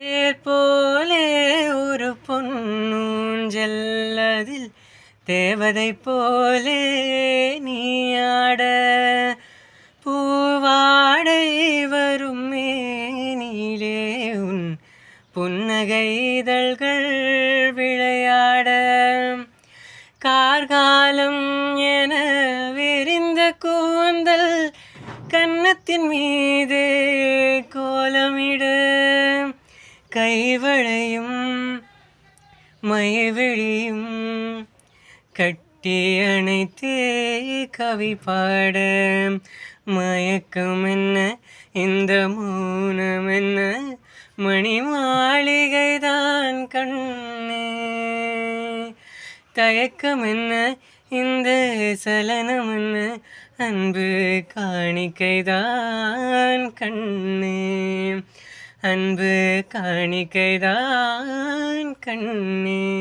போலே ஒரு பொன்னூஞ்சல் அதில் தேவதை போலே நீயாட பூவாடை வரும் மேனிலே உன் புன்னகை இதழ்கள் விளையாட கார்காலம் என விரிந்த கூந்தல் கன்னத்தின் மீது கோலமிட கைவளையும் மைவிழியும் கட்டி அணைத்தே கவி பாட மயக்கம் என்ன இந்த மௌனம் என்ன மணி மாளிகைதான் கண்ணே தயக்கம் என்ன இந்த சலனம் என்ன அன்பு காணிக்கைதான் கண்ணே அன்பு காணிக்கைதான் கண்ணே.